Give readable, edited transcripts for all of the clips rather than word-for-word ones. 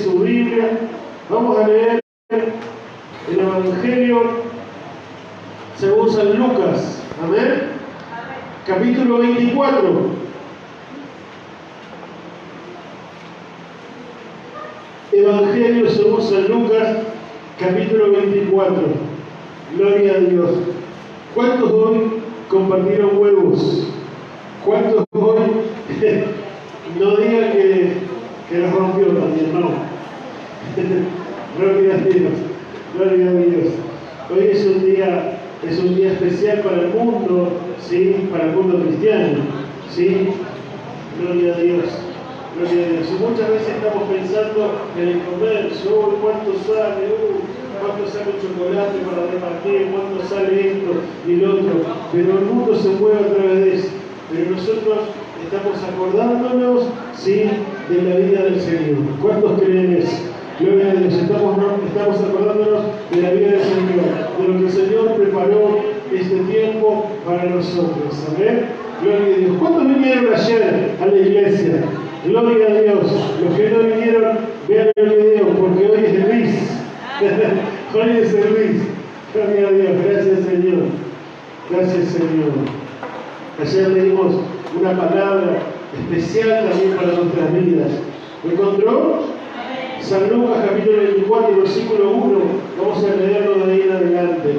su Biblia, vamos a leer el Evangelio según San Lucas. Amén. Capítulo 24. Evangelio según San Lucas, capítulo 24. Gloria a Dios. ¿Cuántos hoy compartieron huevos? ¿Cuántos hoy no digan que los rompió también? No. Gloria a Dios. Gloria a Dios. Hoy es un día especial para el mundo, ¿sí? Para el mundo cristiano, ¿sí? Gloria a Dios. Gloria a Dios. Y muchas veces estamos pensando en el comercio, cuánto sale, cuánto sale el chocolate para repartir, cuánto sale esto y lo otro. Pero el mundo se mueve a través de eso. Pero nosotros estamos acordándonos, ¿sí?, de la vida del Señor. ¿Cuántos creen eso? Gloria a Dios. Estamos acordándonos de la vida del Señor, de lo que el Señor preparó este tiempo para nosotros. Amén. Gloria a Dios. ¿Cuántos vinieron ayer a la iglesia? Gloria a Dios. Los que no vinieron, vean el video, porque hoy es Luis. Hoy es Luis. Gloria a Dios. Gracias, Señor. Gracias, Señor. Ayer leímos una palabra especial también para nuestras vidas. ¿Lo encontró? San Lucas, capítulo 24, versículo 1. Vamos a leerlo de ahí en adelante.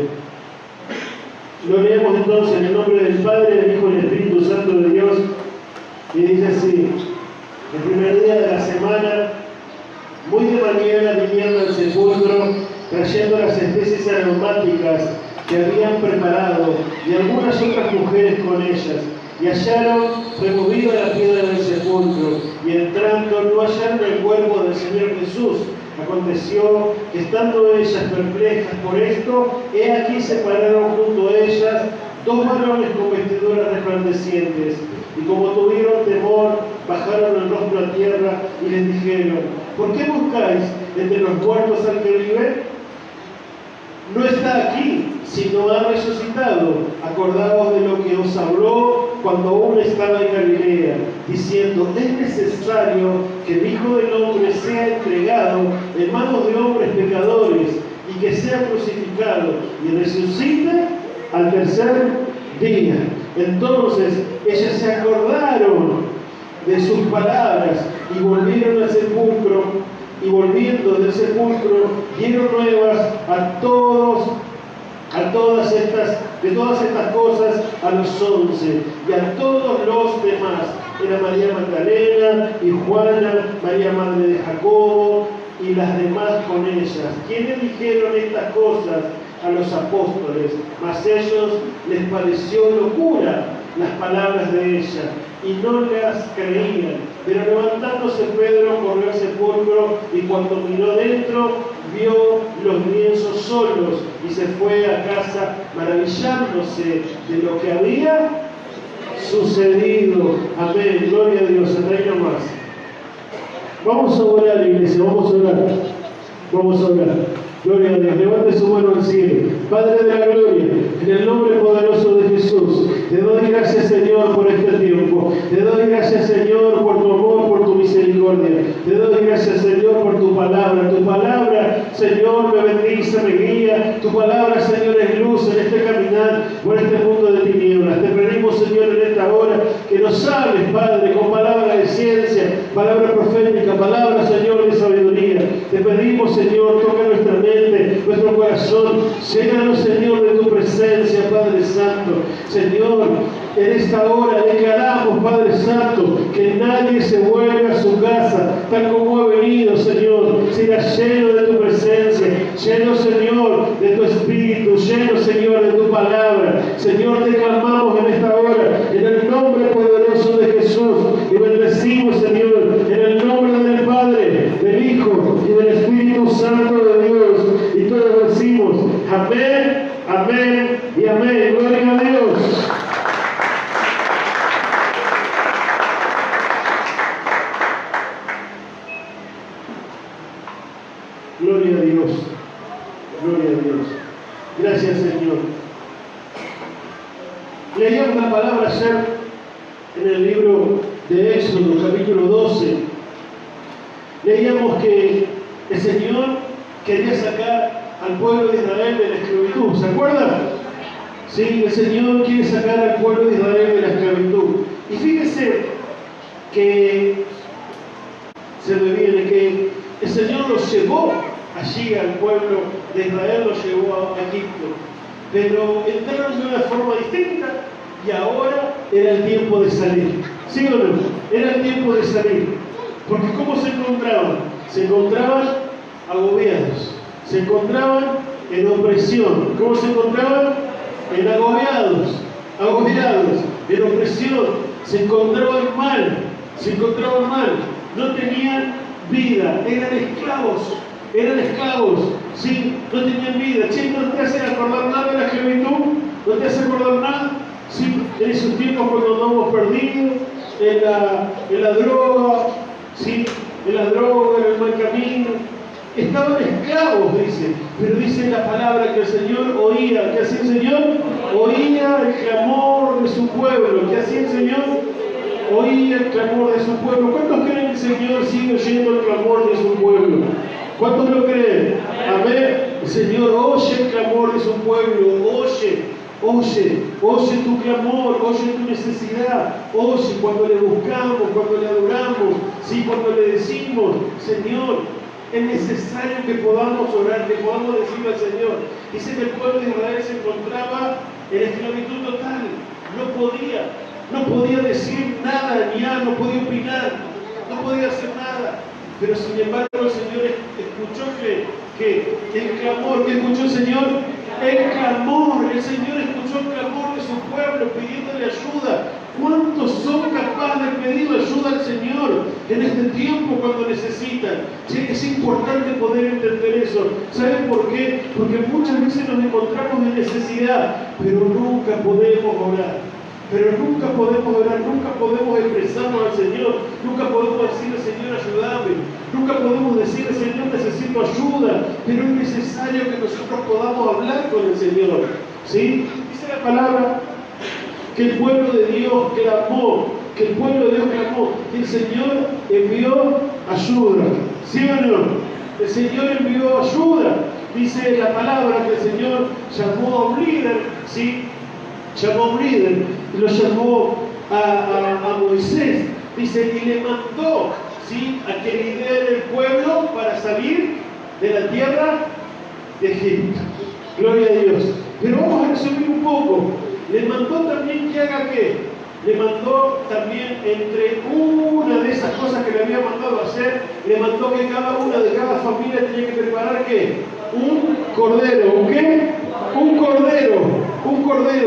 Lo leemos entonces en el nombre del Padre, del Hijo y del Espíritu Santo de Dios. Y dice así: el primer día de la semana, muy de mañana vinieron al sepulcro, trayendo las especies aromáticas que habían preparado, y algunas otras mujeres con ellas. Y hallaron removida la piedra del sepulcro, y entrando no hallaron el cuerpo del Señor Jesús. Aconteció que estando ellas perplejas por esto, he aquí se pararon junto a ellas dos varones con vestiduras resplandecientes, y como tuvieron temor, bajaron el rostro a tierra y les dijeron: ¿por qué buscáis entre los muertos al que vive? No está aquí, sino ha resucitado. Acordaos de lo que os habló cuando aún estaba en Galilea, diciendo: es necesario que el Hijo del Hombre sea entregado en manos de hombres pecadores, y que sea crucificado y resucite al tercer día. Entonces ellas se acordaron de sus palabras y volvieron al sepulcro. Y volviendo del sepulcro, dieron nuevas de todas estas cosas a los 11 y a todos los demás. Era María Magdalena y Juana, María madre de Jacobo y las demás con ellas. ¿Quiénes dijeron estas cosas? A los apóstoles, mas ellos les pareció locura las palabras de ella, y no las creían. Pero levantándose Pedro, corrió al sepulcro, y cuando miró dentro, vio los lienzos solos, y se fue a casa maravillándose de lo que había sucedido. Amén. Gloria a Dios. Hasta ahí nomás. Vamos a orar, iglesia. Vamos a orar. Vamos a orar. Gloria a Dios. Levante su mano al cielo. Padre de la gloria, en el nombre poderoso de Jesús, te doy gracias, Señor, por este tiempo. Te doy gracias, Señor, por tu amor, por tu misericordia. Te doy gracias, Señor, por tu palabra. Tu palabra, Señor, me bendice, me guía. Tu palabra, Señor, es luz en este caminar por este mundo de tinieblas. Te pedimos, Señor, en esta hora que nos hables, Padre, con palabra de ciencia, palabra profética, palabra, Señor, de sabiduría. Te pedimos, Señor, toca nuestra mente, nuestro corazón. Llénanos, Señor, de tu presencia, Padre Santo. Señor, en esta hora declaramos, Padre Santo, que nadie se vuelve a su casa tal como ha venido, Señor. Será lleno de tu presencia, lleno, Señor, de tu Espíritu, lleno, Señor, de tu palabra. Señor, te clamamos en esta hora, en el nombre poderoso de Jesús, y bendecimos, Señor, en el nombre del Padre, del Hijo y del Espíritu Santo de Dios. Y todos decimos: amén, amén y amén. Gloria a Dios. Gloria a Dios. Gloria a Dios. Gracias, Señor. Leíamos la palabra ayer en el libro de Éxodo, capítulo 12. Leíamos que El Señor quería sacar al pueblo de Israel de la esclavitud. ¿Se acuerdan? Sí, el Señor quiere sacar al pueblo de Israel de la esclavitud. Y fíjense que se me viene que el Señor los llevó allí al pueblo de Israel, los llevó a Egipto. Pero entraron de una forma distinta y ahora era el tiempo de salir. ¿Sí o no? Era el tiempo de salir. Porque ¿cómo se encontraban? Se encontraban agobiados. Se encontraban en opresión. ¿Cómo se encontraban? En agobiados, en opresión. Se encontraban mal. No tenían vida. Eran esclavos. Sí, no tenían vida. Che, ¿no te hace acordar nada de la esclavitud? ¿No te hace acordar nada? Sí, en esos tiempos cuando andamos perdidos, en la droga, sí, en el mal camino. Estaban esclavos, dice, pero dice la palabra que el Señor oía. ¿Qué hacía el Señor? Oía el clamor de su pueblo. ¿Qué hacía el Señor? Oía el clamor de su pueblo. ¿Cuántos creen que el Señor sigue oyendo el clamor de su pueblo? ¿Cuántos lo creen? Amén. El Señor oye el clamor de su pueblo. Oye tu clamor, oye tu necesidad, oye cuando le buscamos, cuando le adoramos, ¿sí? Cuando le decimos, Señor, es necesario que podamos orar, que podamos decirle al Señor. Dice que el pueblo de Israel se encontraba en esclavitud total, no podía decir nada, no podía opinar, no podía hacer nada. Pero sin embargo el Señor escuchó que el clamor, que escuchó el Señor, el Señor escuchó el clamor de su pueblo pidiéndole ayuda. ¿Cuántos son capaces de pedir ayuda al Señor en este tiempo cuando necesitan? Sí, es importante poder entender eso. ¿Saben por qué? Porque muchas veces nos encontramos en necesidad, pero nunca podemos orar. Nunca podemos expresarnos al Señor, nunca podemos decirle, Señor, ayúdame, nunca podemos decirle, Señor, necesito ayuda, pero es necesario que nosotros podamos hablar con el Señor. ¿Sí? Dice la palabra que el pueblo de Dios clamó, que el Señor envió ayuda. ¿Sí o no? El Señor envió ayuda. Dice la palabra que el Señor llamó a un líder, ¿sí? Y lo llamó a Moisés, dice, y le mandó, ¿sí?, a que lidere el pueblo para salir de la tierra de Egipto. Gloria a Dios. Pero vamos a resumir un poco. Le mandó también que haga ¿qué? Le mandó también, entre una de esas cosas que le había mandado hacer, le mandó que cada familia tenía que preparar ¿qué? Un cordero. ¿Un qué? Un cordero.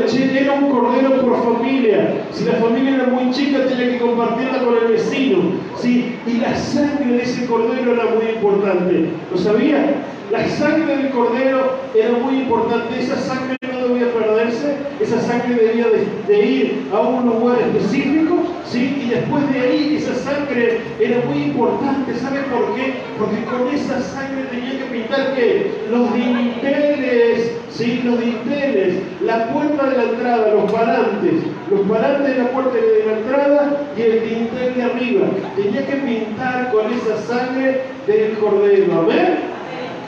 Che, era un cordero por familia. Si la familia era muy chica, tenía que compartirla con el vecino. ¿Sí? Y la sangre de ese cordero era muy importante. ¿Lo sabía? La sangre del cordero era muy importante. Esa sangre no debía perderse. Esa sangre debía de ir a un lugar específico. ¿Sí? Y después de ahí, esa sangre era muy importante. ¿Sabe por qué? Porque con esa sangre tenía que pintar ¿qué? Los dinteles. ¿Sí? Los dinteles, la puerta de la entrada, los parantes de la puerta de la entrada y el dintel de arriba. Tenía que pintar con esa sangre del cordero. ¿Amén?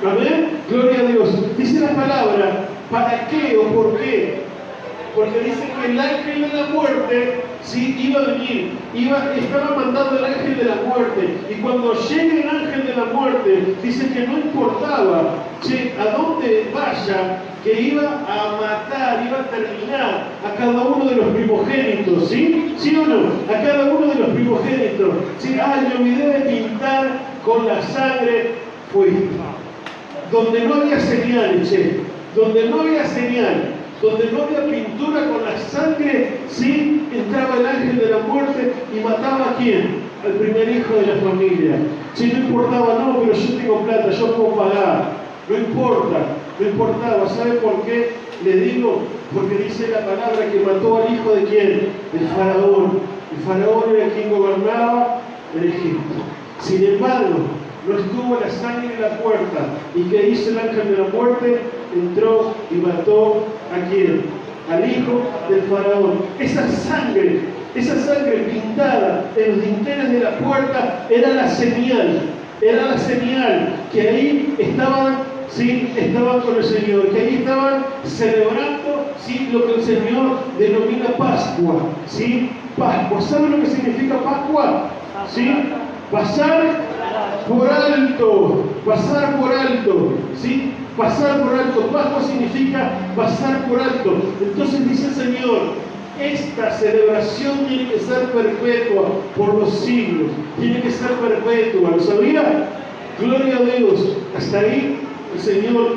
¿Amén? Gloria a Dios. Dice la palabra, ¿para qué o por qué? Porque dice que el ángel de la muerte, ¿sí?, iba a venir, estaba mandando el ángel de la muerte, y cuando llegue el ángel de la muerte, dice que no importaba, che, a dónde vaya, que iba a matar, iba a terminar a cada uno de los primogénitos, ¿sí? ¿Sí o no? A cada uno de los primogénitos. ¿Sí? Me olvidé de pintar con la sangre, pues, donde no había señal, che, donde no había pintura con la sangre, ¿sí?, entraba el ángel de la muerte y mataba ¿a quién? Al primer hijo de la familia. Si no importaba, no, pero yo tengo plata, yo puedo pagar. No importaba. ¿Sabe por qué? Le digo, porque dice la palabra que mató al hijo de quién? El faraón. El faraón era quien gobernaba en Egipto. Sin embargo, no estuvo la sangre en la puerta. ¿Y qué hizo el ángel de la muerte? Entró y mató ¿a quién? Al hijo del faraón. Esa sangre pintada en los dinteles de la puerta era la señal. Era la señal que ahí estaban, ¿sí? Estaban con el Señor, que ahí estaban celebrando, ¿sí? Lo que el Señor denomina Pascua, ¿sí? Pascua. ¿Saben lo que significa Pascua? ¿Sí? Pasar por alto, pasar por alto, ¿sí? Pasar por alto. Pascua significa pasar por alto. Entonces dice el Señor, esta celebración tiene que ser perpetua por los siglos, tiene que ser perpetua. ¿Lo sabía? Gloria a Dios. Hasta ahí el Señor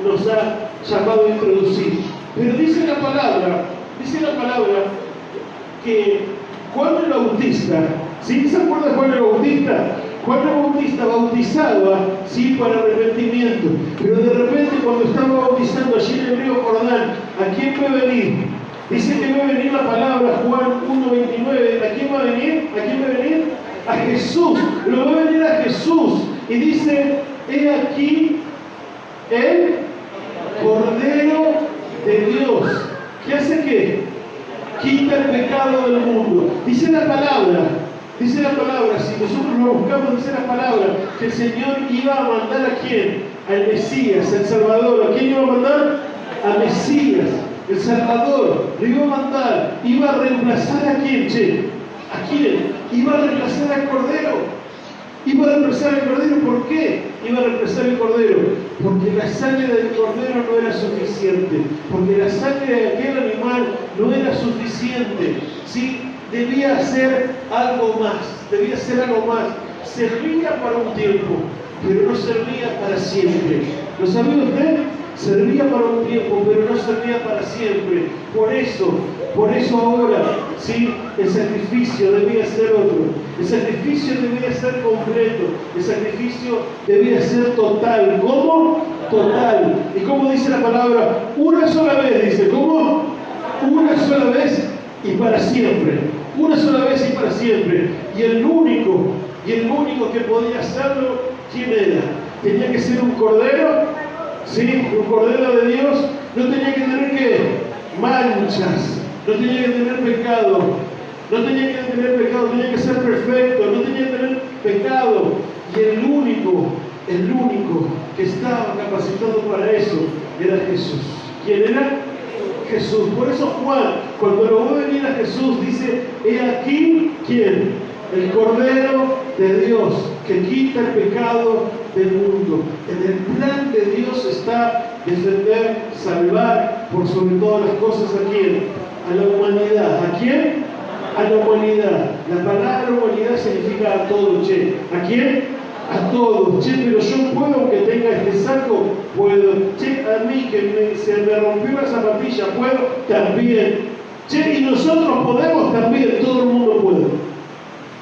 nos ha llamado a introducir. Pero dice la palabra que Juan el Bautista, ¿sí? ¿Se acuerdan de Juan el Bautista? Juan el Bautista bautizaba, sí, para arrepentimiento, pero de repente cuando estaba bautizando allí en el río Jordán, ¿a quién va a venir? Dice que va a venir la palabra, Juan 1:29, ¿a quién va a venir? ¿A quién va a venir? A Jesús, lo va a venir a Jesús, y dice, he aquí el Cordero de Dios, ¿qué hace qué? Quita el pecado del mundo. Dice la palabra, si nosotros lo buscamos, dice la palabra, que el Señor iba a mandar ¿a quién? Al Mesías, el Salvador. ¿A quién iba a mandar? A Mesías, el Salvador. Lo iba a mandar, iba a reemplazar ¿a quién, che? ¿A quién? Iba a reemplazar al Cordero. Iba a reemplazar al Cordero. ¿Por qué iba a reemplazar el Cordero? Porque la sangre del Cordero no era suficiente. Porque la sangre de aquel animal no era suficiente. ¿Sí? Debía hacer algo más. Servía para un tiempo, pero no servía para siempre. ¿Lo sabía usted? Servía para un tiempo, pero no servía para siempre. Por eso ahora, sí, el sacrificio debía ser otro. El sacrificio debía ser completo. El sacrificio debía ser total. ¿Cómo? Total. ¿Y cómo dice la palabra? Una sola vez, dice. ¿Cómo? Una sola vez y para siempre. Una sola vez y para siempre. Y el único que podía hacerlo, ¿quién era? Tenía que ser un cordero, ¿sí? Un cordero de Dios. No tenía que tener ¿qué? Manchas. No tenía que tener pecado. Tenía que ser perfecto. No tenía que tener pecado. Y el único que estaba capacitado para eso era Jesús. ¿Quién era? Jesús. Por eso Juan, cuando lo ve venir a Jesús, dice, he aquí, ¿quién? El Cordero de Dios, que quita el pecado del mundo. En el plan de Dios está defender, salvar, por sobre todas las cosas, ¿a quién? A la humanidad. ¿A quién? A la humanidad. La palabra humanidad significa a todos, che. ¿A quién? A todos. Che, pero yo puedo, aunque tenga este saco, puedo. Che, a mí que se me rompió la zapatilla, puedo, también. Che, y nosotros podemos también, todo el mundo puede.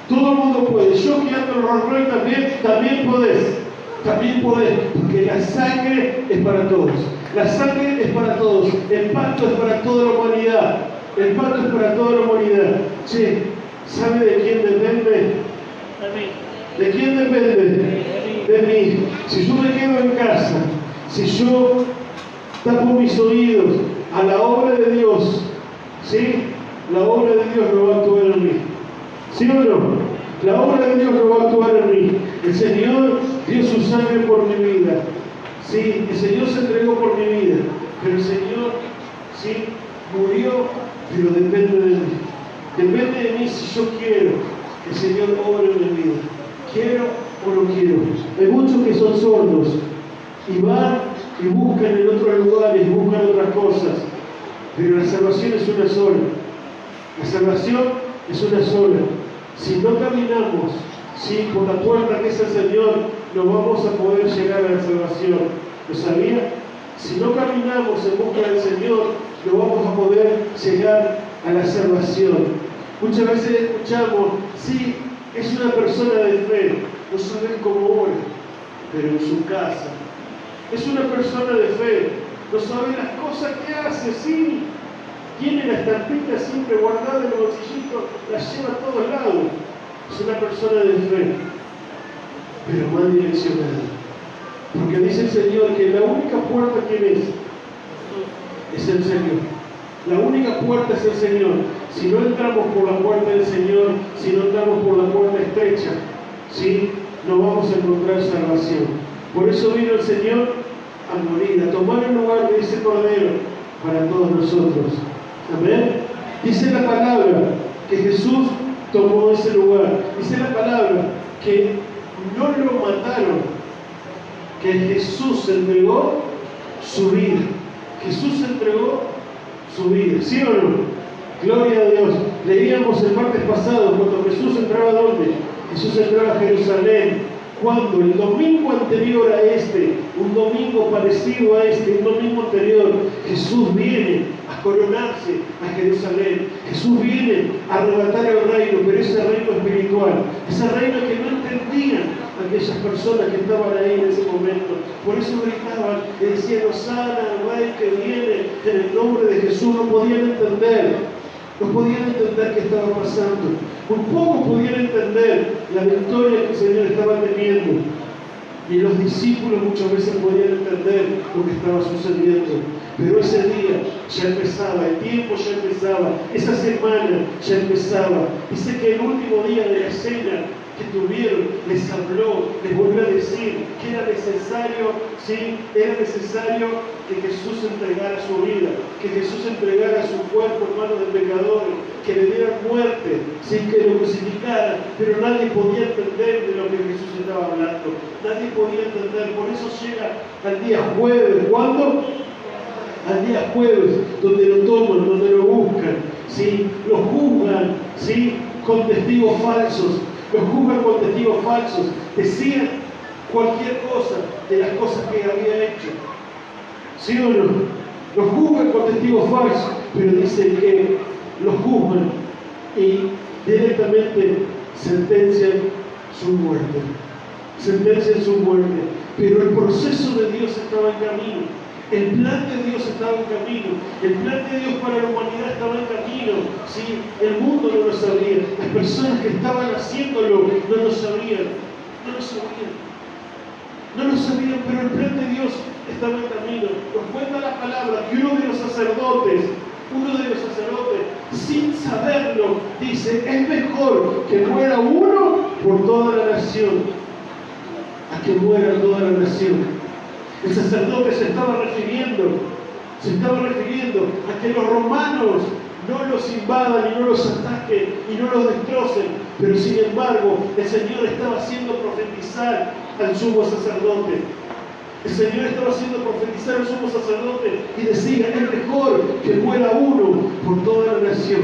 Todo el mundo puede. Yo que ando en Rolls Royce también podés. También podés, porque la sangre es para todos. La sangre es para todos. El pacto es para toda la humanidad. El pacto es para toda la humanidad. Che, ¿sabe de quién depende? De mí. ¿De quién depende? De mí. Si yo me quedo en casa, si yo tapo mis oídos a la obra de Dios, ¿sí? La obra de Dios no va a actuar en mí. ¿Sí o no? La obra de Dios no va a actuar en mí. El Señor dio su sangre por mi vida. Sí, el Señor se entregó por mi vida. Pero el Señor, sí, murió, pero depende de mí. Depende de mí si yo quiero que el Señor obre en mi vida. ¿Quiero o no quiero? Hay muchos que son sordos y van y buscan en otros lugares, buscan otras cosas. Pero la salvación es una sola. La salvación es una sola. Si no caminamos, sí, por la puerta que es el Señor, no vamos a poder llegar a la salvación. ¿Lo sabía? Si no caminamos en busca del Señor, no vamos a poder llegar a la salvación. Muchas veces escuchamos, sí, es una persona de fe, no saben cómo ora, pero en su casa. Es una persona de fe, no sabe las cosas que hace, sí. Tiene la estampita siempre guardada en el bolsillito, la lleva a todos lados. Es una persona de fe, pero mal direccionada. Porque dice el Señor que la única puerta que es el Señor. La única puerta es el Señor. Si no entramos por la puerta del Señor, si no entramos por la puerta estrecha, ¿sí? no vamos a encontrar salvación. Por eso vino el Señor a morir, a tomar el lugar de ese Cordero para todos nosotros. Amén. Dice la palabra que Jesús tomó ese lugar. Dice la palabra que no lo mataron, que Jesús entregó su vida. Jesús entregó su vida, ¿sí o no? Gloria a Dios. Leíamos el martes pasado cuando Jesús entraba ¿a dónde? Jesús entraba a Jerusalén. Cuando el domingo anterior a este, un domingo parecido a este, un domingo anterior, Jesús viene a coronarse a Jerusalén. Jesús viene a arrebatar el reino, pero ese reino espiritual, ese reino que no entendían aquellas personas que estaban ahí en ese momento. Por eso gritaban y decían: Hosana al Rey que viene en el nombre de Jesús. No podían entender. No podían entender qué estaba pasando. Muy pocos podían entender la victoria que el Señor estaba teniendo. Y los discípulos muchas veces podían entender lo que estaba sucediendo. Pero ese día ya empezaba, el tiempo ya empezaba, esa semana ya empezaba. Dice que el último día de la cena que tuvieron, les habló, les volvió a decir que era necesario, ¿sí? Era necesario que Jesús entregara su vida, que Jesús entregara su cuerpo en manos de pecadores, que le dieran muerte, ¿sí? Que lo crucificaran, pero nadie podía entender de lo que Jesús estaba hablando, nadie podía entender. Por eso llega al día jueves. ¿Cuándo? Al día jueves, donde lo toman, donde lo buscan, ¿sí? Lo juzgan, ¿sí? Con testigos falsos. Los juzgan con testigos falsos. Decían cualquier cosa de las cosas que había hecho. ¿Sí o no? Los juzgan con testigos falsos, pero dicen que los juzgan y directamente sentencian su muerte. Sentencian su muerte. Pero el proceso de Dios estaba en camino. El plan de Dios estaba en camino. El plan de Dios para la humanidad estaba en camino. ¿Sí? El mundo no lo sabía. Las personas que estaban haciéndolo no lo sabían. No lo sabían. No lo sabían, pero el plan de Dios estaba en camino. Nos cuenta la palabra que uno de los sacerdotes, sin saberlo, dice: es mejor que muera uno por toda la nación, a que muera toda la nación. El sacerdote se estaba refiriendo a que los romanos no los invadan y no los ataquen y no los destrocen, pero sin embargo el Señor estaba haciendo profetizar al sumo sacerdote. El Señor estaba haciendo profetizar al sumo sacerdote y decía: es mejor que muera uno por toda la nación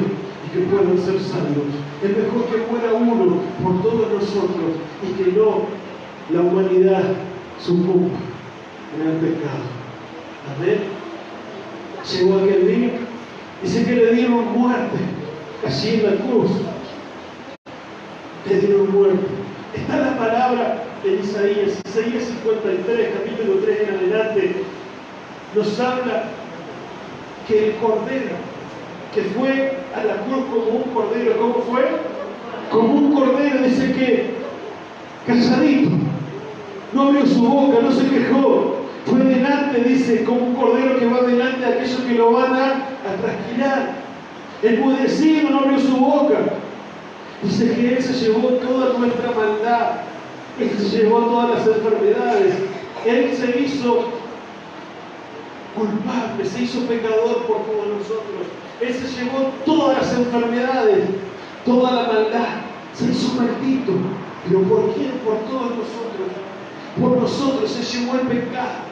y que puedan ser salvos. Es mejor que muera uno por todos nosotros y que no la humanidad sucumba en el pecado. Amén. Llegó aquel día, dice que le dieron muerte allí en la cruz. Le dieron muerte. Está la palabra en Isaías 53, capítulo 3 en adelante, nos habla que el cordero que fue a la cruz como un cordero, ¿cómo fue? Como un cordero, dice que calladito, no abrió su boca, no se quejó. Fue delante, dice, como un cordero que va delante de aquellos que lo van a trasquilar. Enmudecido, no abrió su boca. Dice que Él se llevó toda nuestra maldad. Él se llevó todas las enfermedades. Él se hizo culpable, se hizo pecador por todos nosotros. Él se llevó todas las enfermedades, toda la maldad. Se hizo maldito. ¿Pero por quién? Por todos nosotros. Por nosotros se llevó el pecado.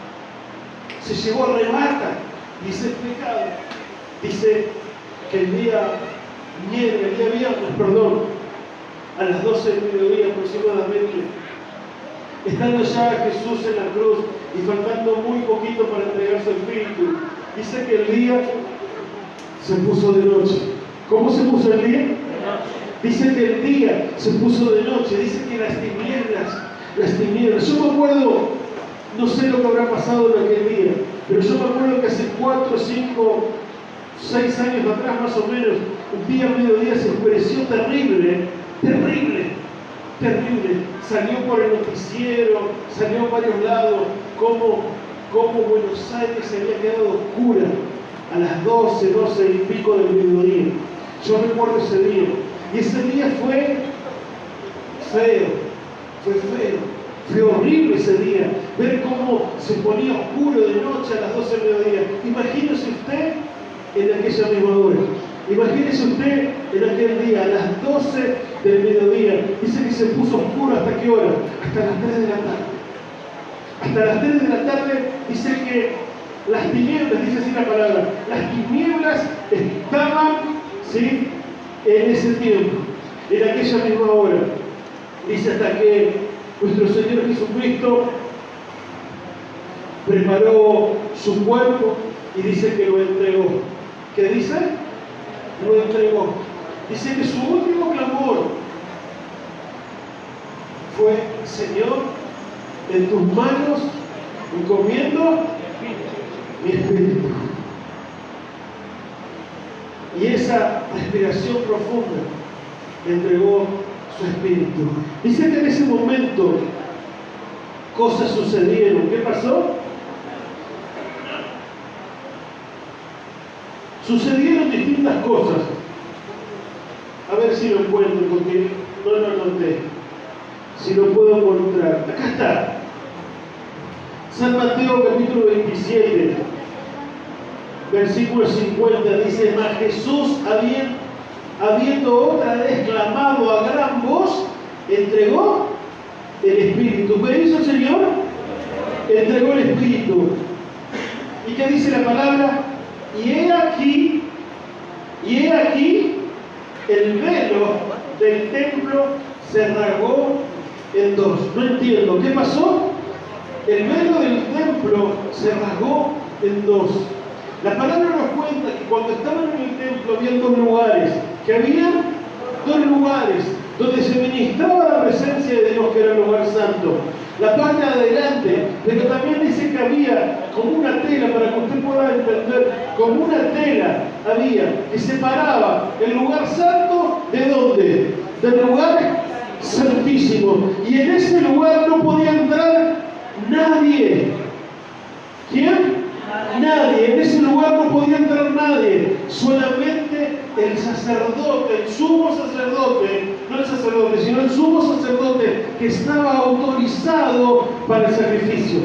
Se llevó, arrebata, dice el pecado. Dice que el día viernes, a las 12 del mediodía aproximadamente, estando ya Jesús en la cruz y faltando muy poquito para entregar su espíritu, dice que el día se puso de noche. ¿Cómo se puso el día? Dice que el día se puso de noche. Dice que las tinieblas. Yo me acuerdo, no sé lo que habrá pasado en aquel día, pero yo me acuerdo que hace 4, 5, 6 años atrás más o menos, un día a mediodía se oscureció terrible. Salió por el noticiero, salió a varios lados, como Buenos Aires se había quedado oscura a las 12 y pico del mediodía. Yo recuerdo ese día. Y ese día fue fue feo, fue horrible ese día, ver cómo se ponía oscuro de noche a las 12 del mediodía. Imagínese usted en aquella misma hora. Imagínese usted en aquel día, a las 12 del mediodía. Dice que se puso oscuro ¿hasta qué hora? Hasta las 3 de la tarde. Hasta las 3 de la tarde dice que las tinieblas, dice así la palabra, las tinieblas estaban, ¿sí?, en ese tiempo, en aquella misma hora. Dice hasta que nuestro Señor Jesucristo preparó su cuerpo y dice que lo entregó. ¿Qué dice? Lo entregó. Dice que su último clamor fue: Señor, en tus manos encomiendo mi espíritu. Y esa respiración profunda le entregó su espíritu. Dice que en ese momento cosas sucedieron. ¿Qué pasó? Sucedieron distintas cosas. A ver si lo encuentro, porque no lo anoté. Si lo puedo encontrar. Acá está. San Mateo capítulo 27, versículo 50, dice: mas Jesús, habiendo otra vez clamado a gran voz, entregó el Espíritu. ¿Qué hizo el Señor? Entregó el Espíritu. ¿Y qué dice la palabra? Y he aquí el velo del templo se rasgó en dos. No entiendo, ¿qué pasó? El velo del templo se rasgó en dos. La palabra nos cuenta que cuando estaban en el templo había dos lugares, donde se ministraba la presencia de Dios, que era el lugar santo. La parte de adelante, pero también dice que había como una tela, para que usted pueda entender, como una tela había que separaba el lugar santo ¿de dónde? Del lugar santísimo. Y en ese lugar no podía entrar nadie. ¿Quién? Nadie. En ese lugar no podía entrar nadie. Solamente el sacerdote, el sumo sacerdote, no el sacerdote, sino el sumo sacerdote que estaba autorizado para el sacrificio.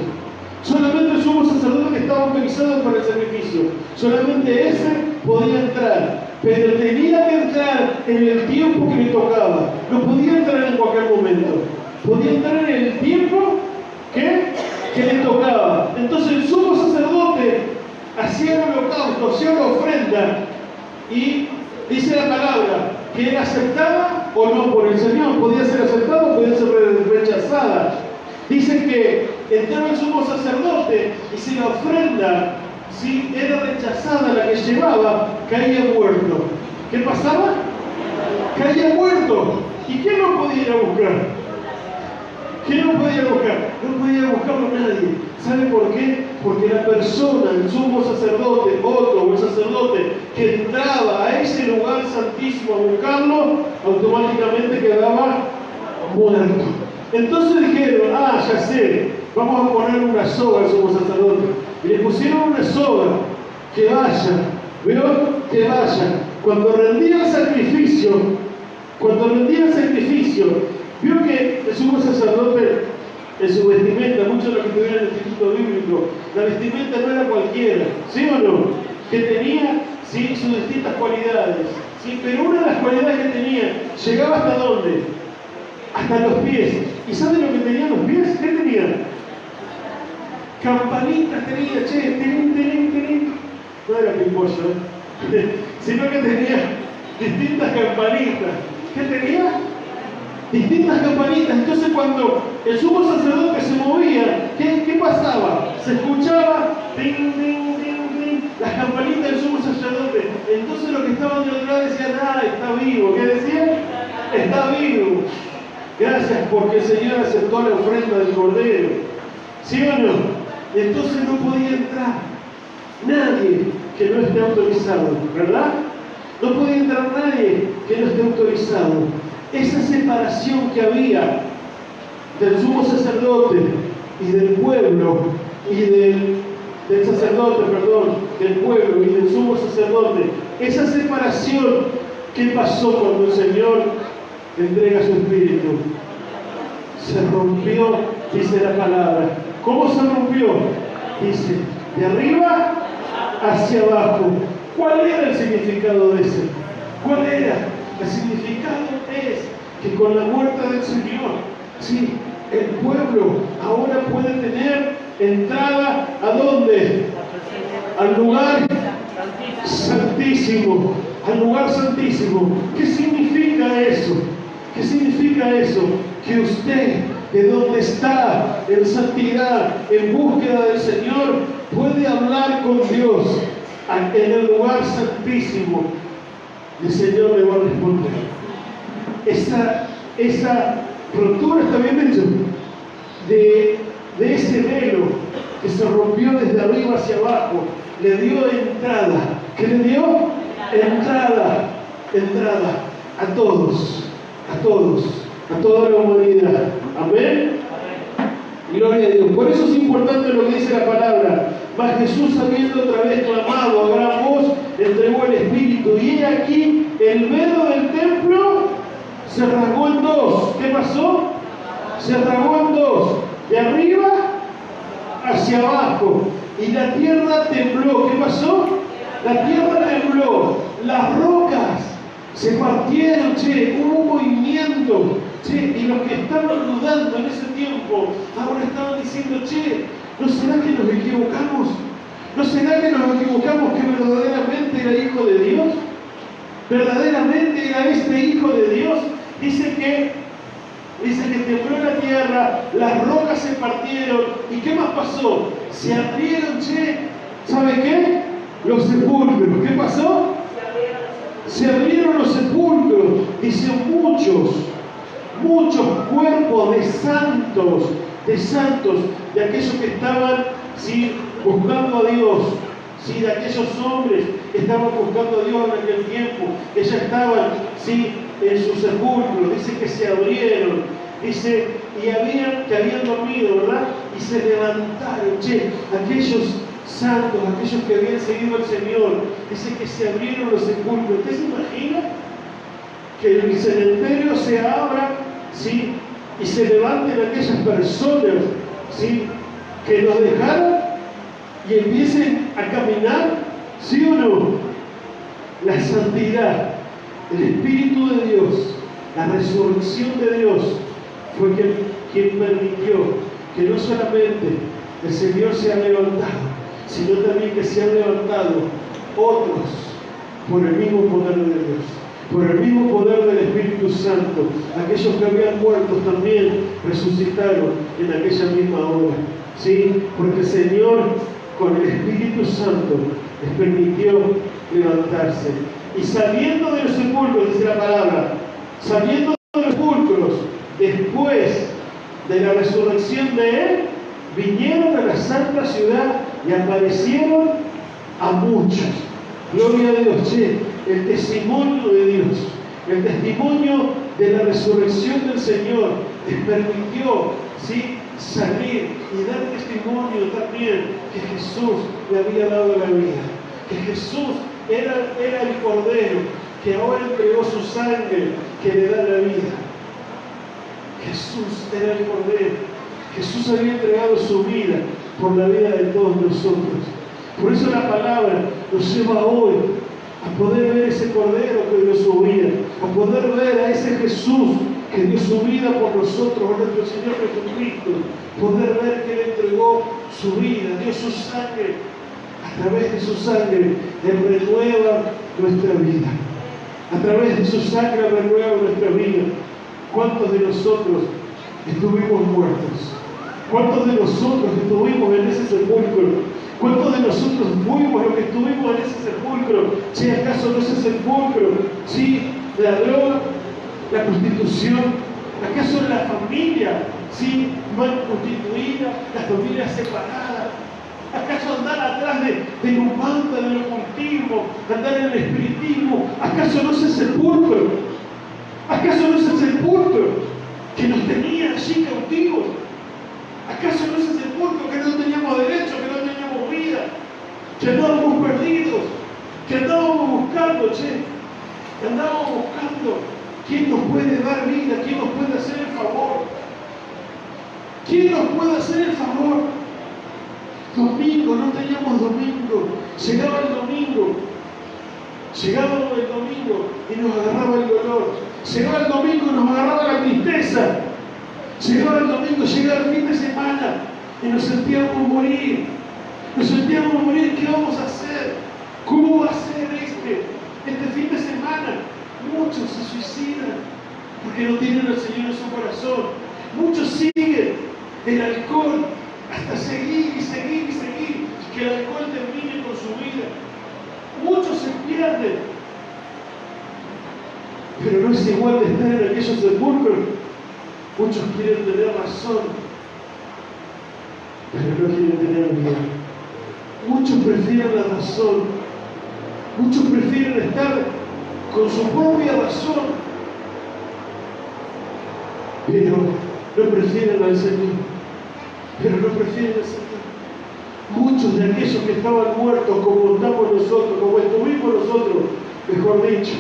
Solamente el sumo sacerdote que estaba autorizado para el sacrificio. Solamente ese podía entrar. Pero tenía que entrar en el tiempo que le tocaba. No podía entrar en cualquier momento. Podía entrar en el tiempo que le tocaba. Entonces el sumo sacerdote hacía el holocausto, hacía la ofrenda, y dice la palabra que era aceptada o no por el Señor. Podía ser aceptada o podía ser rechazada. Dice que entraba el sumo sacerdote y si la ofrenda, si era rechazada la que llevaba, caía muerto. ¿Qué pasaba? Caía muerto. ¿Y quién lo podía ir a buscar? ¿Quién lo podía buscar? No podía buscarlo nadie. ¿Sabe por qué? Porque la persona, el sumo sacerdote, o el sacerdote que entraba a ese lugar santísimo a buscarlo, automáticamente quedaba muerto. Entonces dijeron: ya sé, vamos a poner una soga al sumo sacerdote. Y le pusieron una soga, que vaya, ¿vio? Que vaya. Cuando rendía el sacrificio, vio que el sumo sacerdote, en su vestimenta, muchos de los que estuvieron en el Instituto Bíblico, la vestimenta no era cualquiera, ¿sí o no? Que tenía, sí, sus distintas cualidades, ¿sí? Pero una de las cualidades que tenía, llegaba ¿hasta dónde? Hasta los pies. ¿Y saben lo que tenían los pies? ¿Qué tenían? Campanitas tenía, tirín. No era pimpollo, sino que tenía distintas campanitas. ¿Qué tenía? Distintas campanitas. Entonces cuando el sumo sacerdote se movía, ¿qué pasaba? Se escuchaba ting, ting, ting, ting, las campanitas del sumo sacerdote. Entonces los que estaban de atrás decían: está vivo. ¿Qué decían? Está vivo. Gracias porque el Señor aceptó la ofrenda del Cordero. ¿Sí o no? Entonces no podía entrar nadie que no esté autorizado, ¿verdad? No podía entrar nadie que no esté autorizado. Esa separación que había del sumo sacerdote y del pueblo, y del sacerdote, del pueblo y del sumo sacerdote, esa separación, ¿qué pasó cuando el Señor entrega su espíritu? se rompió, dice la palabra. ¿Cómo se rompió? Dice, de arriba hacia abajo. ¿Cuál era el significado de ese? ¿Cuál era? El significado es que con la muerte del Señor, sí, el pueblo ahora puede tener entrada ¿a dónde? Al lugar santísimo. Al lugar santísimo. ¿Qué significa eso? ¿Qué significa eso? Que usted, de donde está, en santidad, en búsqueda del Señor, puede hablar con Dios en el lugar santísimo. El Señor le va a responder. Esa rotura, está bien dicho, de ese velo que se rompió desde arriba hacia abajo, le dio entrada. ¿Qué le dio? Entrada a todos, a toda la humanidad. Amén. Gloria a Dios. Por eso es importante lo que dice la palabra. Mas Jesús, habiendo otra vez clamado a gran voz, entregó el Espíritu. Y he aquí, el velo del templo se rasgó en dos. ¿Qué pasó? Se rasgó en dos. De arriba hacia abajo. Y la tierra tembló. ¿Qué pasó? La tierra tembló. Las rocas se partieron, hubo movimiento, y los que estaban dudando en ese tiempo, ahora estaban diciendo, ¿no será que nos equivocamos? ¿No será que nos equivocamos que verdaderamente era hijo de Dios? ¿Verdaderamente era este hijo de Dios? Dice que tembló la tierra, las rocas se partieron, ¿y qué más pasó? Se abrieron, ¿sabe qué? Los sepulcros. ¿Qué pasó? Se abrieron los sepulcros, dice muchos cuerpos de santos, de aquellos que estaban buscando a Dios, de aquellos hombres que estaban buscando a Dios en aquel tiempo, que ya estaban en sus sepulcros, dice que se abrieron, dice, que habían dormido, ¿verdad? Y se levantaron, aquellos santos, aquellos que habían seguido al Señor, dice que se abrieron los sepulcros. ¿Usted se imagina que el cementerio se abra, y se levanten aquellas personas, que nos dejaron y empiecen a caminar? ¿Sí o no? La santidad, el Espíritu de Dios, la resurrección de Dios fue quien permitió que no solamente el Señor se ha levantado, sino también que se han levantado otros por el mismo poder de Dios, por el mismo poder del Espíritu Santo. Aquellos que habían muerto también resucitaron en aquella misma hora, porque el Señor con el Espíritu Santo les permitió levantarse. Y saliendo de los sepulcros, dice la palabra, saliendo de los sepulcros, después de la resurrección de Él, vinieron a la santa ciudad y aparecieron a muchos. Gloria a Dios, el testimonio de Dios, el testimonio de la resurrección del Señor les permitió salir y dar testimonio también que Jesús le había dado la vida, que Jesús era el Cordero que ahora entregó su sangre que le da la vida. Jesús era el Cordero. Jesús había entregado su vida por la vida de todos nosotros. Por eso la palabra nos lleva hoy a poder ver ese Cordero que dio su vida, a poder ver a ese Jesús que dio su vida por nosotros, por nuestro Señor Jesucristo, poder ver que Él entregó su vida, dio su sangre. A través de su sangre Él renueva nuestra vida. A través de su sangre renueva nuestra vida. ¿Cuántos de nosotros estuvimos muertos? ¿Cuántos de nosotros estuvimos en ese sepulcro? ¿Cuántos de nosotros fuimos los que estuvimos en ese sepulcro? ¿Acaso no ese sepulcro? La droga, la prostitución, ¿acaso la familia mal constituida, la familia separada? ¿Acaso andar atrás de Umbanda, del ocultismo, andar en el espiritismo? ¿Acaso no es el sepulcro? ¿Acaso no es el sepulcro que nos tenía allí cautivos? ¿Acaso no es el sepulcro que no teníamos derecho, que no teníamos vida, que andábamos perdidos, que andábamos buscando, que andábamos buscando quién nos puede dar vida, quién nos puede hacer el favor? hacer el favor. Domingo, no teníamos domingo. Llegaba el domingo. Llegábamos el domingo y nos agarraba el dolor. Llegaba el domingo y nos agarraba la tristeza. Llegaba el domingo, llegaba el fin de semana y nos sentíamos morir. Nos sentíamos morir. ¿Qué vamos a hacer? ¿Cómo va a ser este fin de semana? Muchos se suicidan porque no tienen al Señor en su corazón. Muchos siguen el alcohol hasta seguir y seguir y seguir, que el alcohol termine con su vida. Muchos se pierden. Pero no es igual de estar en aquellos sepulcros. Muchos quieren tener razón, pero no quieren tener vida. Muchos prefieren la razón. Muchos prefieren estar con su propia razón, pero no prefieren al Señor. Pero no prefieren al Señor. Muchos de aquellos que estaban muertos, como estamos nosotros, como estuvimos nosotros, mejor dicho,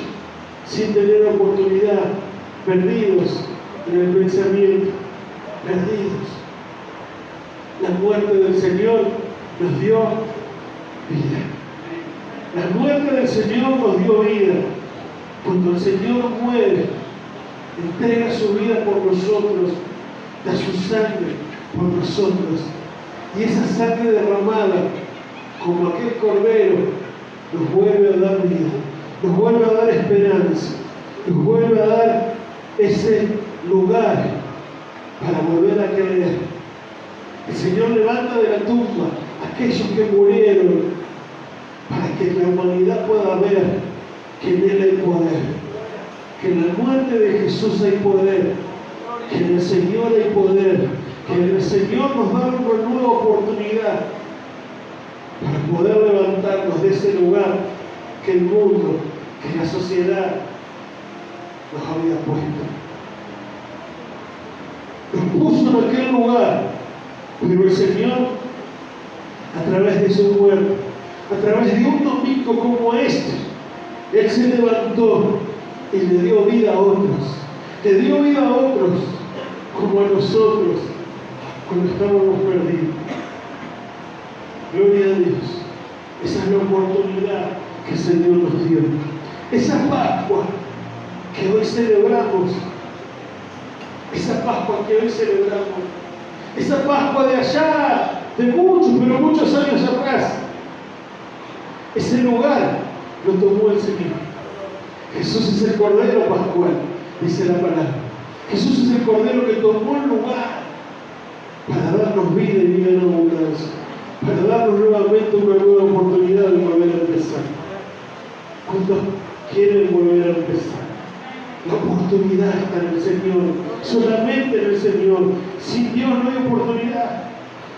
sin tener oportunidad, perdidos en el pensamiento, perdidos. La muerte del Señor nos dio vida. La muerte del Señor nos dio vida. Cuando el Señor muere, entrega su vida por nosotros, da su sangre por nosotros. Y esa sangre derramada, como aquel cordero, nos vuelve a dar vida, nos vuelve a dar esperanza, nos vuelve a dar ese lugar para volver a creer. El Señor levanta de la tumba a aquellos que murieron, para que la humanidad pueda ver que en Él hay poder, que en la muerte de Jesús hay poder, que en el Señor hay poder, que en el Señor nos da una nueva oportunidad para poder levantarnos de ese lugar que el mundo, que la sociedad nos había puesto. Nos puso en aquel lugar, pero el Señor, a través de su muerte, a través de un domingo como este, Él se levantó y le dio vida a otros. Le dio vida a otros, como a nosotros, cuando estábamos perdidos. Gloria a Dios. Esa es la oportunidad que el Señor nos dio. Esa Pascua que hoy celebramos, esa Pascua que hoy celebramos, esa Pascua de allá, de muchos, pero muchos años atrás, ese lugar lo tomó el Señor. Jesús es el Cordero Pascual, dice la palabra. Jesús es el Cordero que tomó el lugar para darnos vida y vida en abundancia, para darnos nuevamente una nueva oportunidad de volver a empezar. ¿Cuántos quieren volver a empezar? La oportunidad está en el Señor, solamente en el Señor. Sin Dios no hay oportunidad.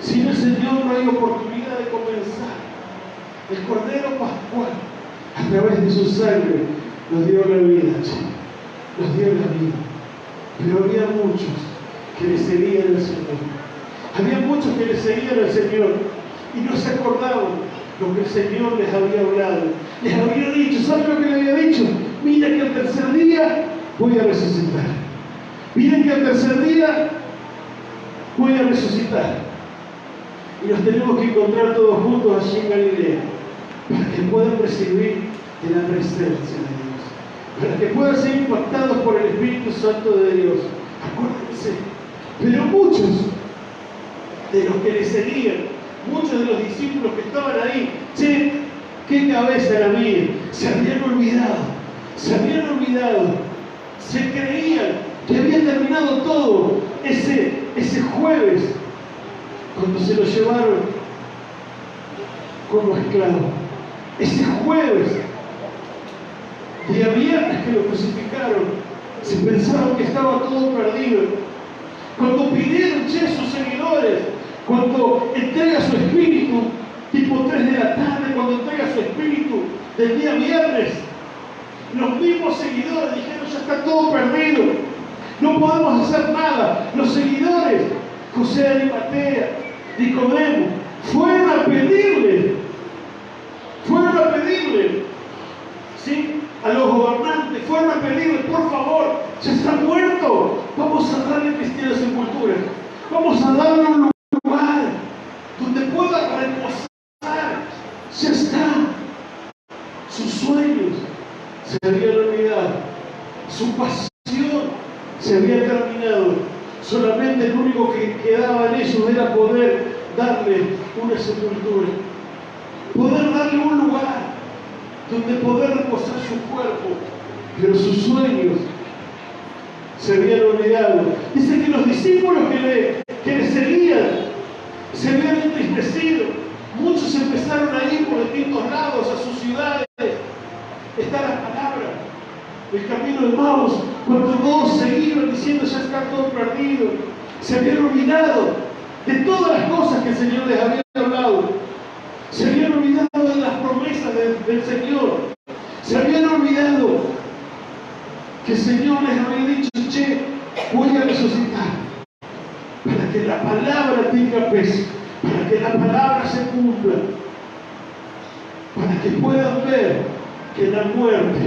Sin el Señor no hay oportunidad de comenzar. El Cordero Pascual, a través de su sangre, nos dio la vida, nos dio la vida. Pero había muchos que le seguían al Señor. Había muchos que le seguían al Señor y no se acordaban lo que el Señor les había hablado. Les había dicho, ¿saben lo que le había dicho? Mira que al tercer día voy a resucitar. Miren que al tercer día voy a resucitar. Y nos tenemos que encontrar todos juntos allí en Galilea, para que puedan recibir de la presencia de Dios, para que puedan ser impactados por el Espíritu Santo de Dios. Acuérdense, pero muchos de los que le seguían, muchos de los discípulos que estaban ahí, che, qué cabeza la mía, se habían olvidado, se creían que había terminado todo ese jueves, cuando se lo llevaron como esclavo. Ese jueves, día viernes que lo crucificaron, se pensaron que estaba todo perdido. Cuando pidieron, sus seguidores, cuando entrega su espíritu, tipo 3 de la tarde, cuando entrega su espíritu del día viernes, los mismos seguidores dijeron, ya está todo perdido, no podemos hacer nada. Los seguidores, José de Arimatea, Nicodemo, fueron a pedirle, ¿sí?, a los gobernantes, fueron a pedirle, por favor, ya está muerto, vamos a darle cristiana sepultura, vamos a darle un lugar sueños se habían olvidado, su pasión se había terminado. Solamente lo único que quedaba en ellos era poder darle una sepultura, poder darle un lugar donde poder reposar su cuerpo, pero sus sueños se habían olvidado. Dice que los discípulos que le seguían se habían entristecido. Muchos empezaron a ir por distintos lados a sus ciudades. Está la palabra, el camino de Maús, cuando todos seguían diciendo ya está todo perdido. Se habían olvidado de todas las cosas que el Señor les había hablado. Se habían olvidado de las promesas del Señor. Se habían olvidado que el Señor les había dicho, che, voy a resucitar, para que la palabra tenga peso, para que la palabra se cumpla, para que puedan ver que la muerte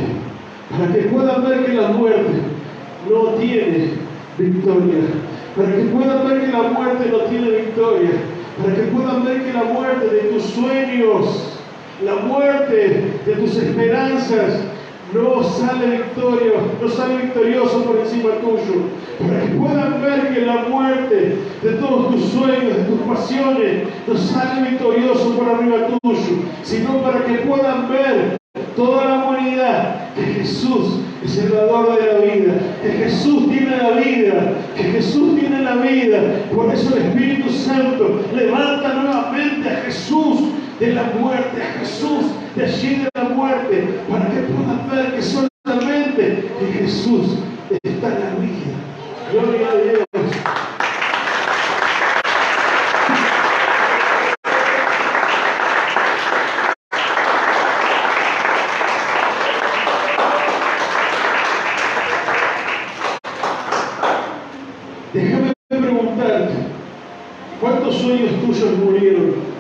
no tiene victoria, para que puedan ver que la muerte no tiene victoria, para que puedan ver que la muerte de tus sueños, la muerte de tus esperanzas no sale victorioso por encima tuyo, para que puedan ver que la muerte de todos tus sueños, de tus pasiones, no sale victorioso por arriba tuyo, sino para que puedan ver toda la humanidad que Jesús es el dador de la vida, que Jesús tiene la vida, que Jesús tiene la vida. Por eso el Espíritu Santo levanta nuevamente a Jesús de la muerte, a Jesús de allí de la muerte, para que puedan ver que solamente en Jesús está la vida. Gloria a Dios. Déjame preguntarte, ¿cuántos sueños tuyos murieron?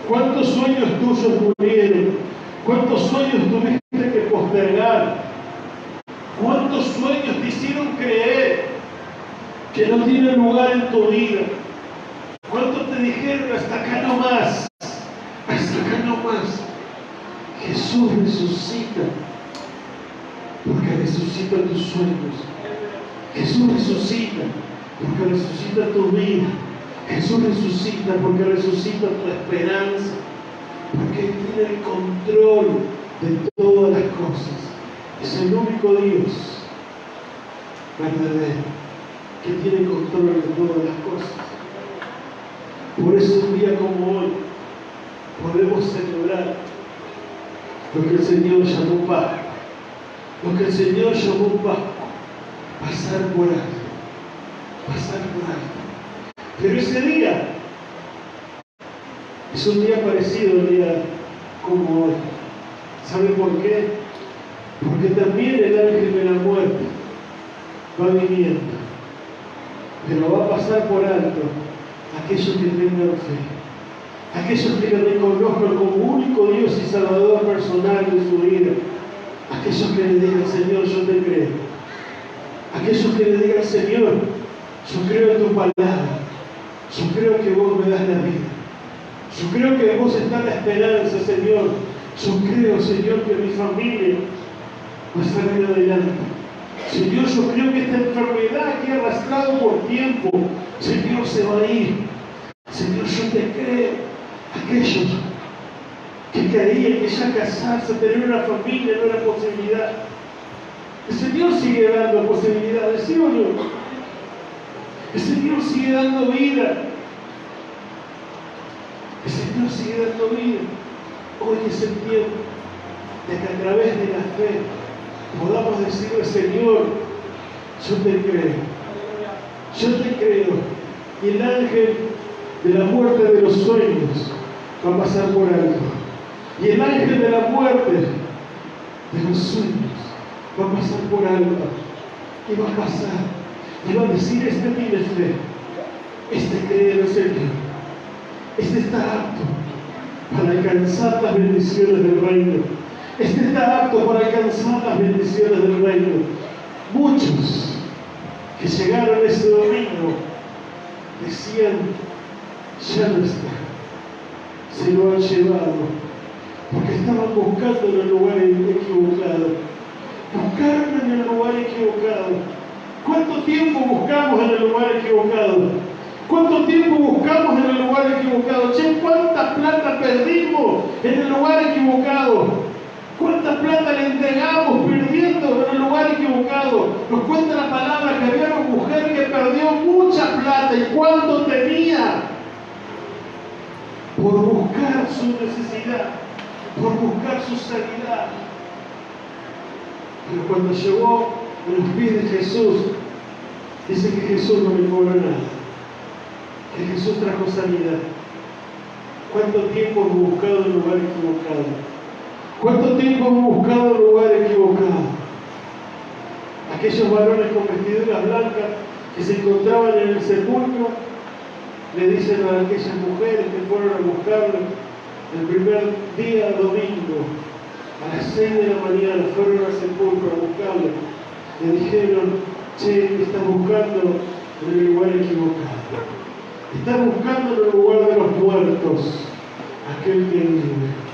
¿Cuántos sueños tuyos murieron? ¿Cuántos sueños tuviste que postergar? ¿Cuántos sueños te hicieron creer que no tienen lugar en tu vida? ¿Cuántos te dijeron hasta acá no más? Hasta acá no más. Jesús resucita, porque resucita tus sueños. Jesús resucita porque resucita tu vida. Jesús resucita porque resucita tu esperanza, porque Él tiene el control de todas las cosas. Es el único Dios verdadero que tiene control de todas las cosas. Por eso un día como hoy podemos celebrar lo que el Señor llamó Pascua, lo que el Señor llamó Pascua. Pasar por alto. Pero ese día es un día parecido al día como hoy. ¿Sabe por qué? Porque también el ángel de la muerte va viniendo, pero va a pasar por alto a aquellos que tengan fe, aquellos que le reconozcan como único Dios y Salvador personal de su vida, aquellos que le digan, Señor, yo te creo. Aquellos que le digan, Señor, yo creo en tu palabra, yo creo que vos me das la vida, yo creo que en vos está la esperanza, Señor, yo creo, Señor, que mi familia va a salir adelante. Señor, yo creo que esta enfermedad que he arrastrado por tiempo, Señor, se va a ir. Señor, yo te creo. Aquellos que creían que ya casarse, tener una familia no era posibilidad, el Señor sigue dando posibilidades, ¿sí o no? El Señor sigue dando vida. El Señor sigue dando vida. Hoy es el tiempo de que a través de la fe podamos decirle, Señor, yo te creo. Yo te creo. Y el ángel de la muerte de los sueños va a pasar por alto. Y el ángel de la muerte de los sueños va a pasar por alto, y va a pasar, y va a decir, este tiene fe, este cree en el Señor, este está apto para alcanzar las bendiciones del reino, este está apto para alcanzar las bendiciones del reino. Muchos que llegaron ese domingo decían, ya no está, se lo han llevado, porque estaban buscando en el lugar equivocado. Buscaron en el lugar equivocado. ¿Cuánto tiempo buscamos en el lugar equivocado? ¿Cuánto tiempo buscamos en el lugar equivocado? Che, ¿cuánta plata perdimos en el lugar equivocado? ¿Cuánta plata le entregamos perdiendo en el lugar equivocado? Nos cuenta la palabra que había una mujer que perdió mucha plata. ¿Y cuánto tenía? Por buscar su necesidad, por buscar su sanidad. Pero cuando llegó a los pies de Jesús, dice que Jesús no le cobró nada, que Jesús trajo sanidad. ¿Cuánto tiempo hemos buscado el lugar equivocado? ¿Cuánto tiempo hemos buscado el lugar equivocado? Aquellos varones con vestiduras blancas que se encontraban en el sepulcro le dicen a aquellas mujeres que fueron a buscarlo el primer día domingo, a las 6 de la mañana, fueron al sepulcro a buscarlo. Le dijeron: che, está buscando en el lugar equivocado. Está buscando en el lugar de los muertos aquel que vive.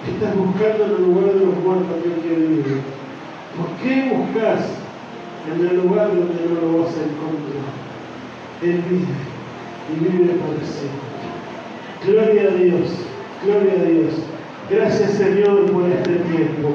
Estás buscando en el lugar de los muertos aquel que vive. ¿Por qué buscas en el lugar donde no lo vas a encontrar? Él vive y vive para siempre. Gloria a Dios, gloria a Dios. Gracias, Señor, por este tiempo.